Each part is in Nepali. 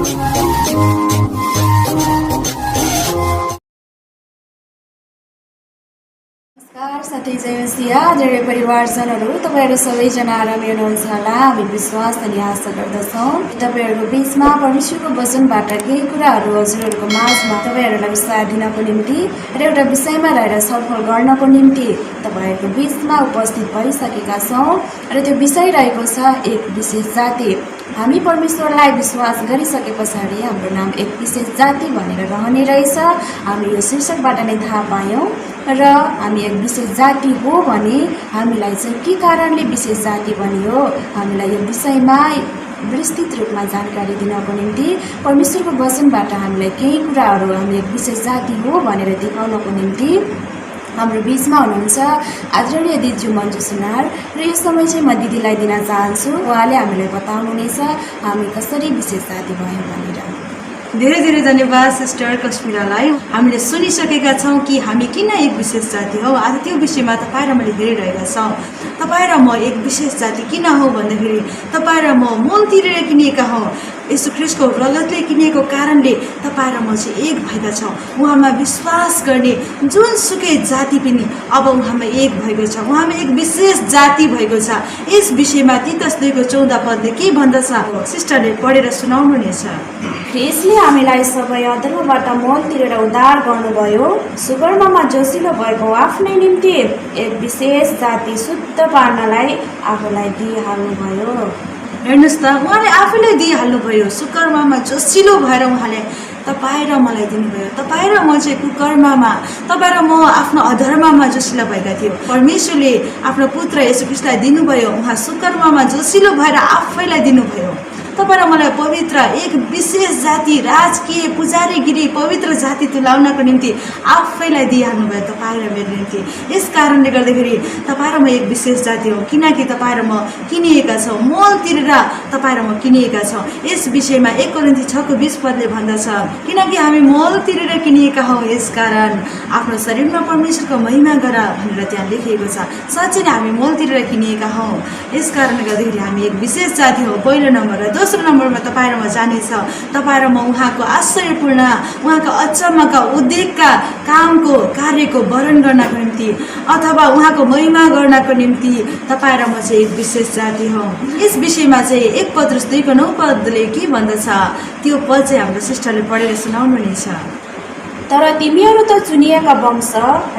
नमस्कार साथै जय मसिया धेरै परिवारजनहरू तपाईँहरू सबैजना आरामै हुनुहुन्छ होला हामी विश्वास अनि आशा गर्दछौँ। तपाईँहरूको बिचमा परमेश्वरको वचनबाट केही कुराहरू हजुरहरूको माझमा तपाईँहरूलाई उत्साह दिनको निम्ति र एउटा विषयमा रहेर छलफल गर्नको निम्ति तपाईँहरूको बिचमा उपस्थित भइसकेका छौँ र त्यो विषय रहेको छ एक विशेष जाति। हामी परमेश्वरलाई विश्वास गरिसके पछाडि हाम्रो नाम एक विशेष जाति भनेर रहने रहेछ। हामी यो शीर्षकबाट नै थाहा पायौँ र हामी एक विशेष जाति हो भने हामीलाई चाहिँ के कारणले विशेष जाति बनियो हामीलाई यो विषयमा विस्तृत रूपमा जानकारी दिनको निम्ति परमेश्वरको वचनबाट हामीलाई केही कुराहरू हामी एक विशेष जाति हो भनेर देखाउनको निम्ति हाम्रो बिचमा हुनुहुन्छ आदरणीय दिदी मन्जु सुनार र यो समय चाहिँ म दिदीलाई दिन चाहन्छु। उहाँले हामीलाई बताउनुहुनेछ हामी कसरी विशेष जाति भयौँ भनेर। धेरै धेरै धन्यवाद सिस्टर कश्मीरालाई। हामीले सुनिसकेका छौँ कि हामी किन एक विशेष जाति हौ। आज त्यो विषयमा तपाईँ र मैले धेरै रहेका छौँ। तपाईँ र म एक विशेष जाति किन हो भन्दाखेरि तपाईँ र म मूल तिरेर किनिएका हौँ। यीशु ख्रीष्टको रगतले किनिएको कारणले तपाईँ र म चाहिँ एक भएका छौँ। उहाँमा विश्वास गर्ने जुनसुकै जाति पनि अब उहाँमा एक भएको छ। उहाँमा एक विशेष जाति भएको छ। यस विषयमा तीतस 2:14 पदले के भन्दछ सिस्टरले पढेर सुनाउनु हुनेछ। ख्रीष्टले हामीलाई सबै अधर्मबाट मोल तिरेर उद्धार गर्नुभयो। सुकर्ममा जोसिलो भएको आफ्नै निम्ति एक विशेष जाति शुद्ध पार्नलाई आफूलाई दिइहाल्नुभयो। हेर्नुहोस् त उहाँले आफैले दिइहाल्नुभयो। सुकर्ममा जोसिलो भएर उहाँले तपाईँ र मलाई दिनुभयो। तपाईँ र म चाहिँ कुकर्ममा तपाईँ र म आफ्नो अधर्ममा जोसिला भएका थियौँ। परमेश्वरले आफ्नो पुत्र येशू ख्रीष्टलाई दिनुभयो। उहाँ सुकर्ममा जोसिलो भएर आफैलाई दिनुभयो। तपाईँ र मलाई पवित्र एक विशेष जाति राजकीय पुजारीगिरी पवित्र जाति तुल्याउनको निम्ति आफैलाई दिइहाल्नुभयो तपाईँ र मेरो निम्ति। यस कारणले गर्दाखेरि तपाईँ र म एक विशेष जाति हो किनकि तपाईँ र म किनिएका छौँ। मोल तिरेर तपाईँ र म किनिएका छौँ। यस विषयमा 1 कोरिन्थी 6:20 पदले भन्दछ किनकि हामी मोल तिरेर किनिएका हौँ यसकारण आफ्नो शरीरमा परमेश्वरको महिमा गर भनेर त्यहाँ लेखिएको छ। साँच्चै नै हामी मोल तिरेर किनिएका हौँ। यस कारणले गर्दाखेरि हामी एक विशेष जाति हो पहिलो नम्बर। र दोस्रो नम्बरमा तपाईँ र म जानेछ तपाईँ र म उहाँको आश्चर्यपूर्ण उहाँको अचम्मका उद्योगका कामको कार्यको वर्णन गर्नको निम्ति अथवा उहाँको महिमा गर्नको निम्ति तपाईँ र म चाहिँ एक विशेष जाति हौ। यस विषयमा चाहिँ 1 पत्रुस 2:9 पदले के भन्दछ त्यो पद चाहिँ हाम्रो सिस्टरले पढेर सुनाउनु हुनेछ। तर तिमीहरू त चुनिएका वंश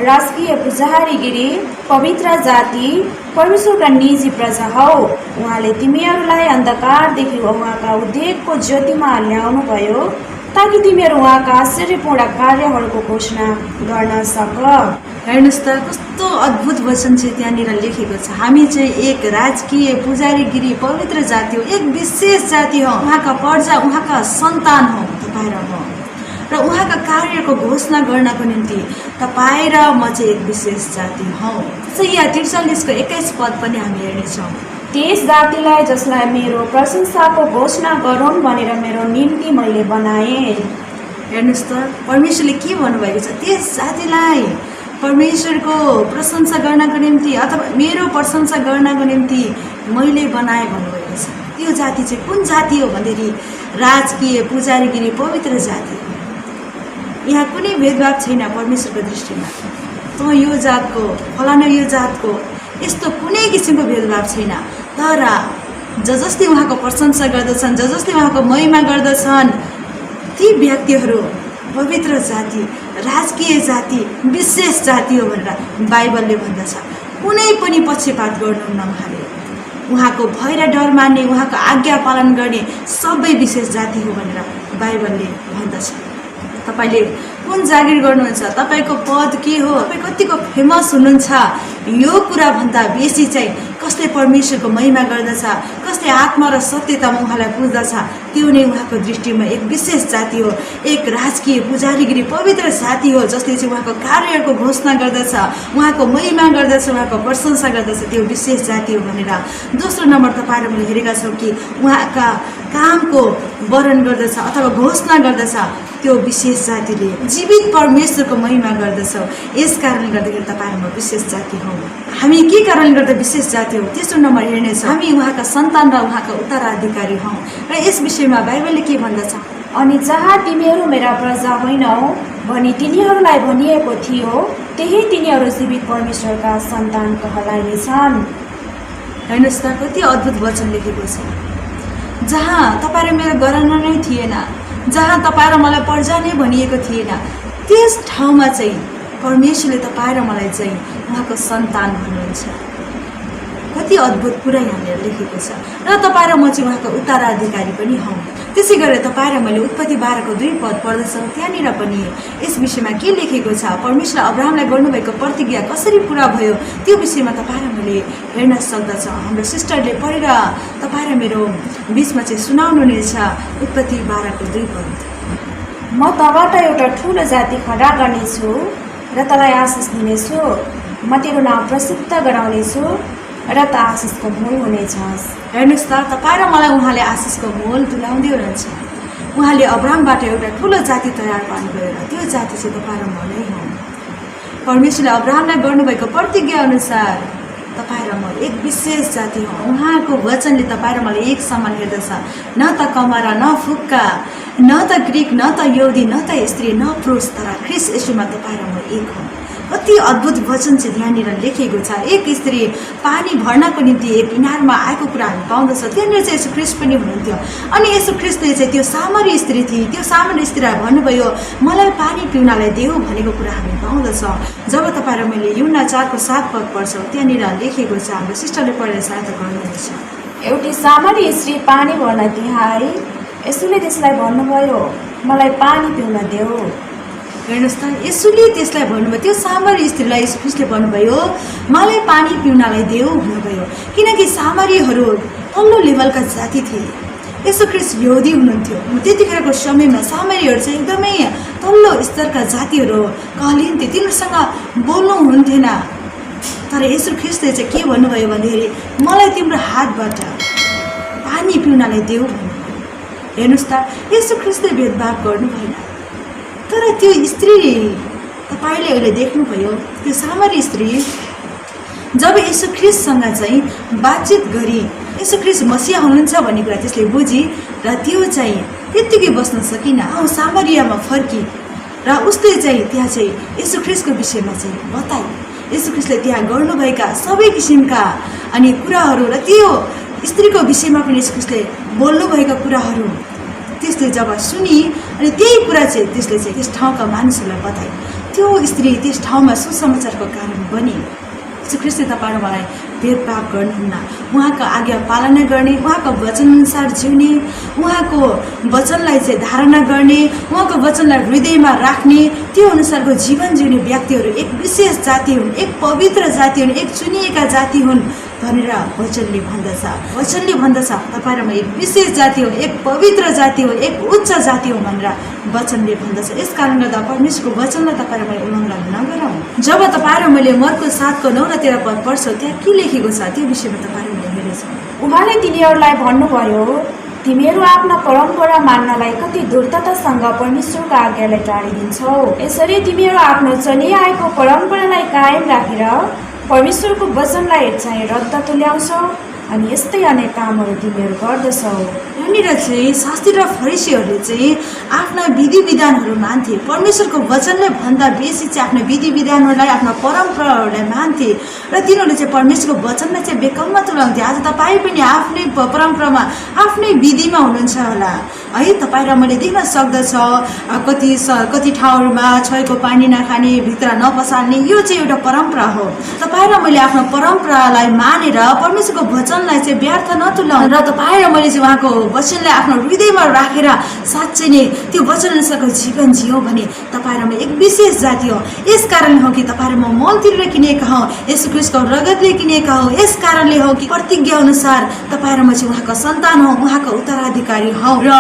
राजकीय पुजारीगिरी पवित्र जाति परमेश्वरका निजी प्रजा हौ। उहाँले तिमीहरूलाई अन्धकारदेखि उहाँका उद्योगको ज्योतिमा ल्याउनु भयो ताकि तिमीहरू उहाँका आश्चर्यपूर्ण कार्यहरूको घोषणा गर्न सक। हेर्नुहोस् त कस्तो अद्भुत वचन चाहिँ त्यहाँनिर लेखेको छ। हामी चाहिँ एक राजकीय पुजारीगिरी पवित्र जाति हो एक विशेष जाति हो। उहाँका प्रजा उहाँका सन्तान हौ तपाईँ र म र उहाँका कार्यको घोषणा गर्नको निम्ति तपाईँ र म चाहिँ एक विशेष जाति हौ। यहाँ 43:21 पद पनि हामी हेर्नेछौँ। त्यस जातिलाई जसलाई मेरो प्रशंसाको घोषणा गरौँ भनेर मेरो निम्ति मैले बनाएँ। हेर्नुहोस् त परमेश्वरले के भन्नुभएको छ त्यस जातिलाई परमेश्वरको प्रशंसा गर्नको निम्ति अथवा मेरो प्रशंसा गर्नको निम्ति मैले बनाएँ भन्नुभएको छ। त्यो जाति चाहिँ कुन जाति हो भनेदेखि राजकीय पुजारीगिरी पवित्र जाति। यहाँ कुनै भेदभाव छैन परमेश्वरको दृष्टिमा। त यो जातको फलाना यो जातको यस्तो कुनै किसिमको भेदभाव छैन। तर जसले उहाँको प्रशंसा गर्दछन् जसले उहाँको महिमा गर्दछन् ती व्यक्तिहरू पवित्र जाति राजकीय जाति विशेष जाति हो भनेर बाइबलले भन्दछ। कुनै पनि पक्षपात गर्नुहुन्न। उहाँको भय र डर मान्ने उहाँको आज्ञा पालन गर्ने सबै विशेष जाति हो भनेर बाइबलले भन्दछ। तपाईले कुन जागिर गर्नुहुन्छ तपाईको पद के हो तपाई कतिको फेमस हुनुहुन्छ यो कुरा भन्दा बेसी चाहिँ कसले परमेश्वरको महिमा गर्दछ कसले आत्मा र सत्यतामा उहाँलाई पुज्दछ त्यो नै उहाँको दृष्टिमा एक विशेष जाति हो। एक राजकीय पुजारीगिरी पवित्र जाति हो जसले चाहिँ उहाँको कार्यहरूको घोषणा गर्दछ उहाँको महिमा गर्दछ उहाँको प्रशंसा गर्दछ त्यो विशेष जाति हो भनेर। दोस्रो नम्बर तपाईहरु मैले हेरेका छौं कि उहाँका कामको वर्णन गर्दछ अथवा घोषणा गर्दछ त्यो विशेष जातिले जीवित परमेश्वरको महिमा गर्दछौँ। यस कारणले गर्दाखेरि तपाईँ र म विशेष जाति हौँ। हामी के कारणले गर्दा विशेष जाति हौँ तेस्रो नम्बर हेर्नेछौँ। हामी उहाँका सन्तान र उहाँका उत्तराधिकारी हौँ। र यस विषयमा बाइबलले के भन्दछ? अनि जहाँ तिमीहरू मेरा प्रजा होइनौ भनी तिनीहरूलाई भनिएको थियो त्यही तिनीहरू जीवित परमेश्वरका सन्तान कहलाइनेछन्। हेर्नुहोस् त कति अद्भुत वचन लेखेको छ। जहाँ तपाईँ र मेरो गराना नै थिएन, जहाँ तपाईँ र मलाई पर्जा नै भनिएको थिएन, त्यस ठाउँमा चाहिँ परमेश्वरले तपाईँ र मलाई चाहिँ उहाँको सन्तान भन्नुहुन्छ। कति अद्भुत कुरा यहाँनिर लेखेको छ। र तपाईँ र म चाहिँ उहाँको उत्तराधिकारी पनि हौँ। त्यसै गरेर तपाईँ र मैले उत्पत्ति 12 को 2 पद पढ्दछौँ। त्यहाँनिर पनि यस विषयमा के लेखेको छ, परमेश्वरले अब्राहमलाई गर्नुभएको प्रतिज्ञा कसरी पुरा भयो त्यो विषयमा तपाईँ र मैले हेर्न सक्दछौँ। हाम्रो सिस्टरले पढेर तपाईँ र मेरो बिचमा चाहिँ सुनाउनुहुनेछ। उत्पत्ति 12 को 2 पद। म तबाट एउटा ठुलो जाति खडा गर्नेछु र तँलाई आशिष दिनेछु। म तेरो नाम प्रसिद्ध गराउनेछु र त आशिषको मूल हुनेछस्। हेर्नुहोस् त तपाईँ र मलाई उहाँले आशिषको मूल तुल्याउँदै हुनुहुन्छ। उहाँले अब्राहमबाट एउटा ठुलो जाति तयार पार्नुभयो र त्यो जाति चाहिँ तपाईँ र म नै हौँ। परमेश्वरले अब्राहमलाई गर्नुभएको प्रतिज्ञा अनुसार तपाईँ र म एक विशेष जाति हौँ। उहाँको वचनले तपाईँ र मलाई एक समान हेर्दछ। न त कमरा, न फुक्का, न त ग्रिक, न त यहुदी, न त स्त्री, न पुरुष, तर ख्रिस्ट येशूमा तपाईँ र म एक हौँ। कति अद्भुत वचन चाहिँ यहाँनिर लेखेको छ। एक स्त्री पानी भर्नको निम्ति एक इनारमा आएको कुरा हामी पाउँदछौँ। त्यहाँनिर चाहिँ यसो ख्रिस्ट पनि हुनुहुन्थ्यो। अनि यसो ख्रिस्टले चाहिँ त्यो सामरी स्त्री थिए, त्यो सामरी स्त्रीलाई भन्नुभयो मलाई पानी पिउनलाई देऊ भनेको कुरा हामी पाउँदछौँ। जब तपाईँ र मैले यूहन्ना 4 को 7 पद पढ्छौँ त्यहाँनिर लेखेको छ। हाम्रो सिस्टरले पढेर सहायता गर्नुहुनेछ। एउटी सामारी स्त्री पानी भर्न त्यहाँ आई। यसुले त्यसलाई भन्नुभयो मलाई पानी पिउन देऊ। हेर्नुहोस् त यसुले त्यसलाई भन्नुभयो, त्यो सामरी स्त्रीलाई यसो ख्रिस्टले भन्नुभयो मलाई पानी पिउनलाई देऊ भन्नुभयो। किनकि सामरीहरू तल्लो लेभलका जाति थिए। यसो ख्रिस्ट यहुदी हुनुहुन्थ्यो। त्यतिखेरको समयमा सामरीहरू चाहिँ एकदमै तल्लो स्तरका जातिहरू कहलिन्थे, तिनीहरूसँग बोल्नु हुन्थेन। तर यसो ख्रिस्टले चाहिँ के भन्नुभयो भनेदेखि मलाई तिम्रो हातबाट पानी पिउनलाई देऊ भन्नुभयो। हेर्नुहोस् त यसो ख्रिस्टले भेदभाव गर्नु भएन। तर त्यो स्त्री तपाईँले अहिले देख्नुभयो, त्यो सामरी स्त्री जब यसो ख्रिस्टसँग चाहिँ बातचित गरी यसो ख्रिस्ट मसिहा हुनुहुन्छ भन्ने कुरा त्यसले बुझी र त्यो चाहिँ त्यत्तिकै बस्न सकिन। सामरियामा फर्की र उसले चाहिँ त्यहाँ चाहिँ यसो ख्रिस्टको विषयमा चाहिँ बताए। यसो ख्रिस्टले त्यहाँ गर्नुभएका सबै किसिमका अनि कुराहरू र त्यो स्त्रीको विषयमा पनि यसो ख्रिस्टले बोल्नुभएका कुराहरू त्यसले जब सुनि अनि त्यही कुरा चाहिँ त्यसले चाहिँ त्यस ठाउँका मानिसहरूलाई बताए। त्यो स्त्री त्यस ठाउँमा सुसमाचारको कारण बने। यसो ख्रिस्टले तपाईँ र मलाई भेदभाव गर्नुहुन्न। उहाँको आज्ञा पालना गर्ने, उहाँको वचनअनुसार जिउने, उहाँको वचनलाई चाहिँ धारणा गर्ने, उहाँको वचनलाई हृदयमा राख्ने, त्यो अनुसारको जीवन जिउने व्यक्तिहरू एक विशेष जाति हुन्, एक पवित्र जाति हुन्, एक चुनिएका जाति हुन् भनेर वचनले भन्दछ। वचनले भन्दछ तपाईँ र म एक विशेष जाति हो, एक पवित्र जाति हो, एक उच्च जाति हो भनेर वचनले भन्दछ। यस कारणले गर्दा परमेश्वरको वचनलाई तपाईँ र मैले उल्लङ्घन नगरौँ। जब तपाईँ र मैले मर्को 7 को 9 र 13 पद पढ्छौँ त्यहाँ के लेखेको छ त्यो विषयमा तपाईँ र मैले हेर्नेछौँ। उहाँले तिनीहरूलाई भन्नुभयो तिमीहरू आफ्ना परम्परा मान्नलाई कति दुर्ततासँग परमेश्वरको आज्ञालाई टाढिदिन्छौ। यसरी तिमीहरू आफ्नो चलिआएको परम्परालाई कायम राखेर परमेश्वरको वचनलाई चाहिँ रद्द तुल्याउँछौ अनि यस्तै अनेक कामहरू तिमीहरू गर्दछौ। यहाँनिर चाहिँ शास्त्री र फरिसीहरूले चाहिँ आफ्ना विधि विधानहरू मान्थे। परमेश्वरको वचनले भन्दा बेसी चाहिँ आफ्ना विधि विधानहरूलाई, आफ्ना परम्पराहरूलाई मान्थे र तिनीहरूले चाहिँ परमेश्वरको वचनलाई चाहिँ बेकममा तुल्याउँथे। आज तपाईँ पनि आफ्नै परम्परामा, आफ्नै विधिमा हुनुहुन्छ होला है। तपाईँ र मैले देख्न सक्दछ कति ठाउँहरूमा छोएको पानी नखाने, भित्र नपसाल्ने, यो चाहिँ एउटा परम्परा हो। तपाईँ र मैले आफ्नो परम्परालाई मानेर परमेश्वरको वचनलाई चाहिँ व्यर्थ नतुल्याउनु र तपाईँ र मैले चाहिँ उहाँको वचनलाई आफ्नो हृदयमा राखेर साँच्चै नै त्यो वचन अनुसारको जीवन जियौँ भने तपाईँ र म एक विशेष जाति हो। यस कारणले हो कि तपाईँ र म मल तिरेर किनेका हौँ, यसो ख्रिस्टको रगतले किनेका हौँ। यस कारणले हो कि प्रतिज्ञा अनुसार तपाईँ र म चाहिँ उहाँको सन्तान हौँ, उहाँको उत्तराधिकारी हौँ र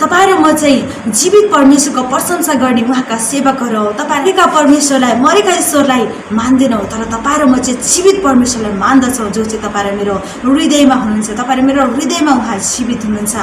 तपाईँ र म चाहिँ जीवित परमेश्वरको प्रशंसा गर्ने उहाँका सेवकहरू हौ। तपाईँका परमेश्वरलाई मरेका ईश्वरलाई मान्दैनौँ, तर तपाईँ र म चाहिँ जीवित परमेश्वरलाई मान्दछौँ, जो चाहिँ तपाईँ र मेरो हृदयमा हुनुहुन्छ। तपाईँ र मेरो हृदयमा उहाँ जीवित हुनुहुन्छ।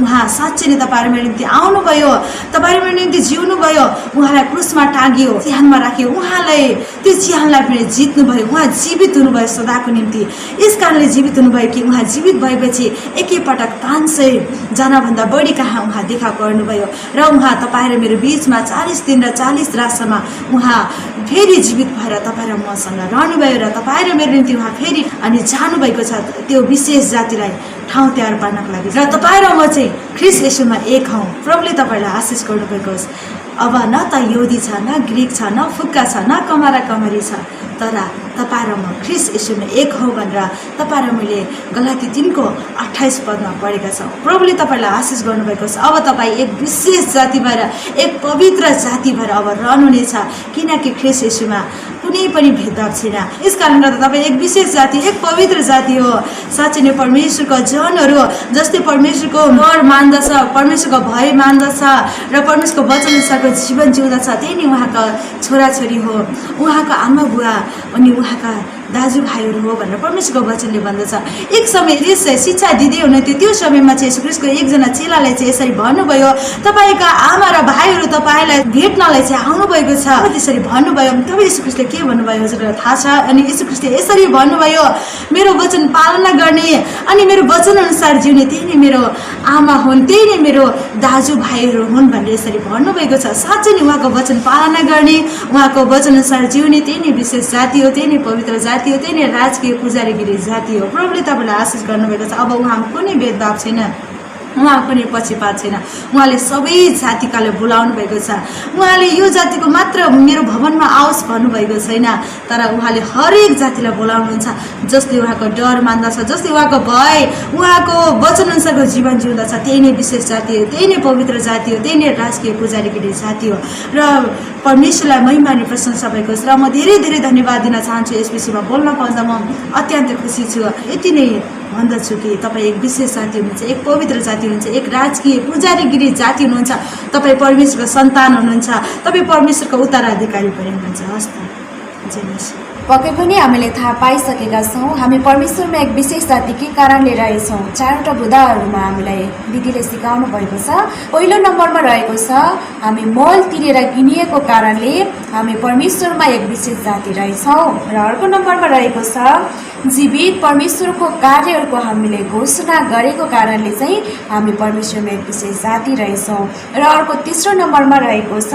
उहाँ साँच्चै नै तपाईँ र मेरो निम्ति आउनुभयो, तपाईँ र मेरो निम्ति जिउनुभयो, उहाँलाई क्रुसमा टाँगियो, चिहानमा राख्यो, उहाँलाई त्यो चिहानलाई पनि जित्नुभयो। उहाँ जीवित हुनुभयो सदाको निम्ति। यस कारणले जीवित हुनुभयो कि उहाँ जीवित भएपछि एकैपटक 500 जनाभन्दा बढी कहाँ उहाँ देखा गर्नुभयो र उहाँ तपाईँ र मेरो बिचमा 40 दिन र 40 रातसम्म उहाँ फेरि जीवित भएर तपाईँ र मसँग रहनुभयो र तपाईँ र मेरो निम्ति उहाँ फेरि अनि जानुभएको छ त्यो विशेष जातिलाई ठाउँ तयार पार्नको लागि। र तपाईँ र म चाहिँ ख्रीष्ट येशूमा एक हौँ। प्रभुले तपाईँलाई आशिष गर्नुभएको होस्। अब न त यहुदी छ, न ग्रिक छ, न फुक्का छ, न कमारा कमरी छ, तर तपाईँ र म ख्रीष्ट येशूमा एक हौँ भनेर तपाईँ र मैले गलाती 3:28 पदमा पढेका छौँ। प्रभुले तपाईँलाई आशिष गर्नुभएको छ। अब तपाईँ एक विशेष जाति भएर, एक पवित्र जाति भएर अब रहनुहुनेछ, किनकि ख्रीष्ट येशूमा कुनै पनि भेदभाव छैन। यस कारणले गर्दा तपाईँ एक विशेष जाति, एक पवित्र जाति हो। साँच्चै नै परमेश्वरको जनहरू जसले परमेश्वरको डर मान्दछ, परमेश्वरको भय मान्दछ र परमेश्वरको वचनअनुसारको जीवन जिउँदछ, त्यही नै उहाँका छोराछोरी हो, उहाँका आमा बुवा अनि उहाँका दाजुभाइहरू हो भनेर परमेश्वरको वचनले भन्दछ। एक समय यसलाई शिक्षा दिँदै हुनुहुन्थ्यो। त्यो समयमा चाहिँ यीशु ख्रीष्टको एकजना चेलाले चाहिँ यसरी भन्नुभयो, तपाईँका आमा र भाइहरू तपाईँलाई भेट्नलाई चाहिँ आउनुभएको छ। त्यसरी भन्नुभयो। तब यीशु ख्रीष्टले के भन्नुभयो हजुरलाई थाहा छ? अनि यीशु ख्रीष्टले यसरी भन्नुभयो, मेरो वचन पालना गर्ने अनि मेरो वचन अनुसार जिउने त्यही नै मेरो आमा हुन्, त्यही नै मेरो दाजुभाइहरू हुन् भनेर यसरी भन्नुभएको छ। साँच्चै नै उहाँको वचन पालना गर्ने, उहाँको वचन अनुसार जिउने त्यही नै विशेष जाति हो, त्यही नै पवित्र जाति हो, त्यही नै राजकीय पुजारीगिरी जाति हो। प्रभुले तपाईँलाई आशिष गर्नुभएको छ। अब उहाँमा कुनै भेदभाव छैन, उहाँ कुनै पक्षपात छैन। उहाँले सबै जातिकाले बोलाउनु भएको छ। उहाँले यो जातिको मात्र मेरो भवनमा आओस् भन्नुभएको छैन, तर उहाँले हरेक जातिलाई बोलाउनुहुन्छ जसले उहाँको डर मान्दछ, जसले उहाँको भय, उहाँको वचनअनुसारको जीवन जिउँदछ, त्यही नै विशेष जाति हो, त्यही नै पवित्र जाति हो, त्यही नै राजकीय पुजारीगिरी जाति हो। र परमेश्वरलाई महिमा अनि प्रशंसा भएको छ। र म धेरै धेरै धन्यवाद दिन चाहन्छु यस विषयमा बोल्न पाउँदा। म अत्यन्त खुसी छु। यति नै भन्दछु कि तपाईँ एक विशेष जाति हुनुहुन्छ, एक पवित्र जाति हुनुहुन्छ, एक राजकीय पुजारीगिरी जाति हुनुहुन्छ, तपाईँ परमेश्वरको सन्तान हुनुहुन्छ, तपाईँ परमेश्वरको उत्तराधिकारी पनि हुनुहुन्छ। हस् त, जय मसीह। पक्कै पनि हामीले थाहा पाइसकेका छौँ हामी परमेश्वरमा एक विशेष जाति के कारणले रहेछौँ। 4वटा बुँदाहरूमा हामीलाई दिदीले सिकाउनु भएको छ। पहिलो नम्बरमा रहेको छ हामी मोल तिरेर किनिएको कारणले हामी परमेश्वरमा एक विशेष जाति रहेछौँ। र अर्को नम्बरमा रहेको छ जीवित परमेश्वरको कार्यहरूको हामीले घोषणा गरेको कारणले चाहिँ हामी परमेश्वरमा एक विशेष जाति रहेछौँ। र अर्को तेस्रो नम्बरमा रहेको छ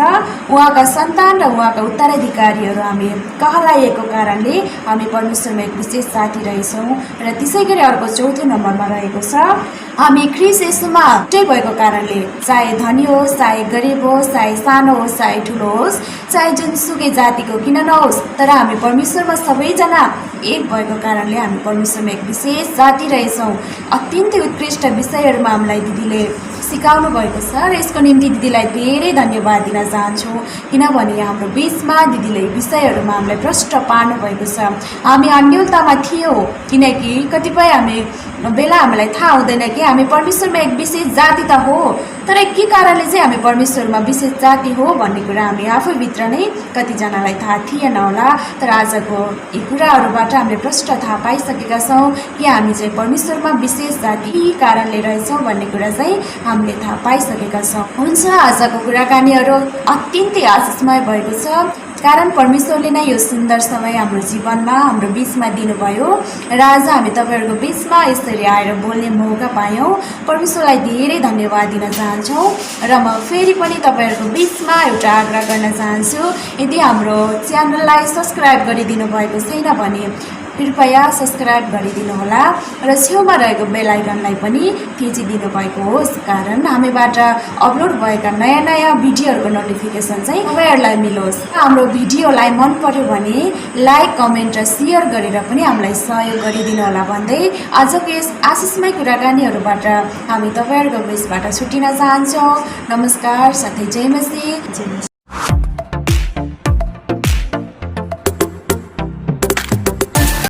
उहाँका सन्तान र उहाँका उत्तराधिकारीहरू हामी कहलाइएको कारणले हामी परमेश्वरमा एक विशेष जाति रहेछौँ। र त्यसै गरी अर्को चौथो नम्बरमा रहेको छ हामी ख्रीष्ट येशूमा एउटै भएको कारणले, चाहे धनी होस्, चाहे गरिब होस्, चाहे सानो होस्, चाहे ठुलो होस्, चाहे जुनसुकै जातिको किन नहोस्, तर हामी परमेश्वरमा सबैजना एक भएको कारणले हामी परमेश्वरमा एक विशेष जाति रहेछौँ। अत्यन्तै उत्कृष्ट विषयहरूमा हामीलाई दिदीले सिकाउनु भएको छ र यसको निम्ति दिदीलाई धेरै धन्यवाद दिन चाहन्छु, किनभने हाम्रो बिचमा दिदीले विषयहरूमा हामीलाई प्रष्ट पार्नु भएको छ। हामी अन्योलतामा थियौँ किनकि कतिपय बेला हामीलाई थाहा हुँदैन कि हामी परमेश्वरमा एक विशेष जाति त हो, तर के कारणले चाहिँ हामी परमेश्वरमा विशेष जाति हो भन्ने कुरा हामी आफैभित्र नै कतिजनालाई थाहा थिएन होला। तर आजको यी कुराहरूबाट हामीले प्रष्ट थाहा पाइसकेका छौँ कि हामी चाहिँ परमेश्वरमा विशेष जाति यी कारणले रहेछौँ भन्ने कुरा चाहिँ हामीले थाहा पाइसकेका छौँ। हुन्छ, आजको कुराकानीहरू अत्यन्तै आशिषमय भएको छ, कारण परमेश्वरले नै यो सुन्दर समय हाम्रो जीवनमा हाम्रो बिचमा दिनुभयो र आज हामी तपाईँहरूको बिचमा यसरी आएर बोल्ने मौका पायौँ। परमेश्वरलाई धेरै धन्यवाद दिन चाहन्छौँ। र म फेरि पनि तपाईँहरूको बिचमा एउटा आग्रह गर्न चाहन्छु, यदि हाम्रो च्यानललाई सब्सक्राइब गरिदिनु भएको छैन भने कृपया सब्सक्राइब गरिदिनुहोला र छेउमा रहेको बेल आइकनलाई पनि थिचिदिनु भएको होस्, कारण हामीबाट अपलोड भएका नयाँ नयाँ भिडियोहरूको नोटिफिकेसन चाहिँ तपाईँहरूलाई मिलोस्। हाम्रो भिडियोलाई मन पर्यो भने लाइक, कमेन्ट र सेयर गरेर पनि हामीलाई सहयोग गरिदिनु होला भन्दै आजको यस आशिषमय कुराकानीहरूबाट हामी तपाईँहरूको बिचबाट छुट्टिन चाहन्छौँ। नमस्कार, साथै जय मसीह।